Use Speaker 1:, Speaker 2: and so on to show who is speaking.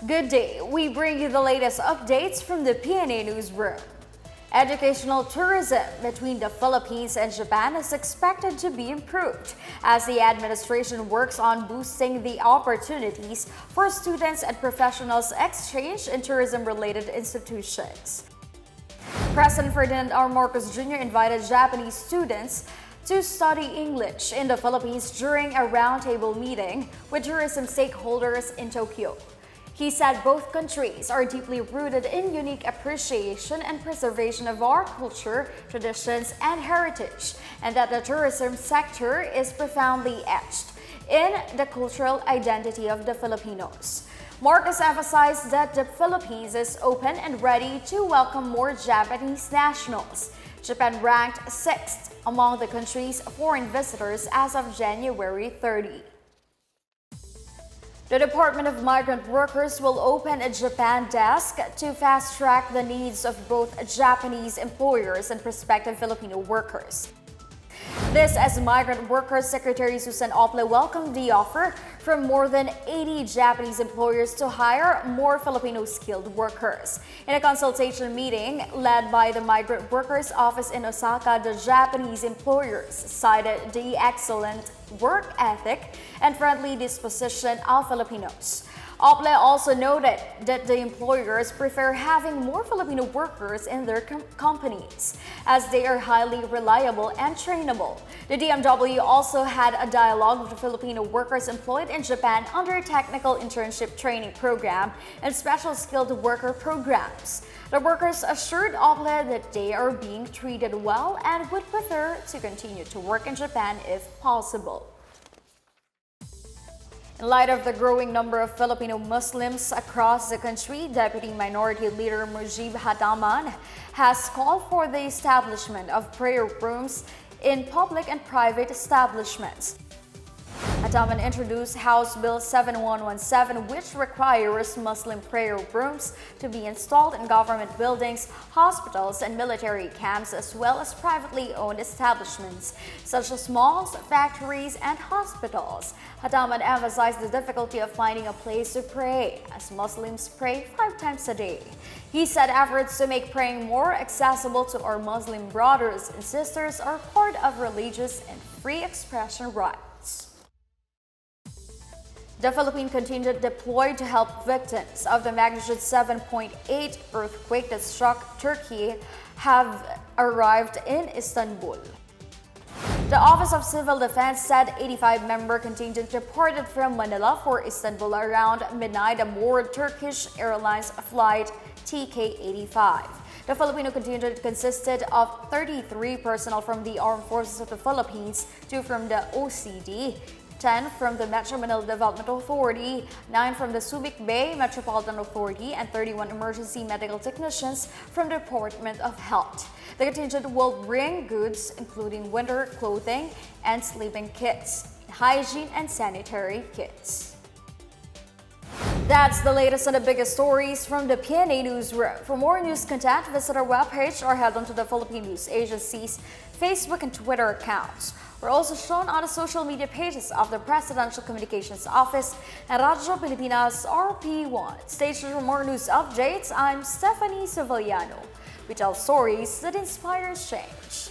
Speaker 1: Good day. We bring you the latest updates from the Pna Newsroom. Educational tourism between the Philippines and Japan is expected to be improved as the administration works on boosting the opportunities for students and professionals exchange in tourism-related institutions. President Ferdinand R. Marcos Jr. invited Japanese students to study English in the Philippines during a roundtable meeting with tourism stakeholders in Tokyo. He said both countries are deeply rooted in unique appreciation and preservation of our culture, traditions, and heritage, and that the tourism sector is profoundly etched in the cultural identity of the Filipinos. Marcos emphasized that the Philippines is open and ready to welcome more Japanese nationals. Japan ranked 6th among the country's foreign visitors as of January 30. The Department of Migrant Workers will open a Japan desk to fast-track the needs of both Japanese employers and prospective Filipino workers. This as Migrant Workers Secretary Susan Ople welcomed the offer from more than 80 Japanese employers to hire more Filipino skilled workers. In a consultation meeting led by the Migrant Workers Office in Osaka, the Japanese employers cited the excellent work ethic and friendly disposition of Filipinos. Ople also noted that the employers prefer having more Filipino workers in their companies as they are highly reliable and trainable. The DMW also had a dialogue with the Filipino workers employed in Japan under technical internship training program and special skilled worker programs. The workers assured Ople that they are being treated well and would prefer to continue to work in Japan if possible. In light of the growing number of Filipino Muslims across the country, Deputy Minority Leader Mujib Hataman has called for the establishment of prayer rooms in public and private establishments. Hataman introduced House Bill 7117, which requires Muslim prayer rooms to be installed in government buildings, hospitals, and military camps, as well as privately owned establishments, such as malls, factories, and hospitals. Hataman emphasized the difficulty of finding a place to pray, as Muslims pray 5 times a day. He said efforts to make praying more accessible to our Muslim brothers and sisters are part of religious and free expression rights. The Philippine contingent deployed to help victims of the magnitude 7.8 earthquake that struck Türkiye have arrived in Istanbul. The Office of Civil Defense said 85-member contingent departed from Manila for Istanbul around midnight aboard Turkish Airlines flight TK-85. The Filipino contingent consisted of 33 personnel from the Armed Forces of the Philippines, 2 from the OCD, 10 from the Metro Manila Development Authority, 9 from the Subic Bay Metropolitan Authority, and 31 emergency medical technicians from the Department of Health. The contingent will bring goods including winter clothing and sleeping kits, hygiene and sanitary kits. That's the latest on the biggest stories from the Pna Newsroom. For more news content, visit our webpage or head on to the Philippine News Agency's Facebook and Twitter accounts. We're also shown on the social media pages of the Presidential Communications Office and Radyo Pilipinas RP1. Stay tuned for more news updates. I'm Stephanie Sevillano. We tell stories that inspire change.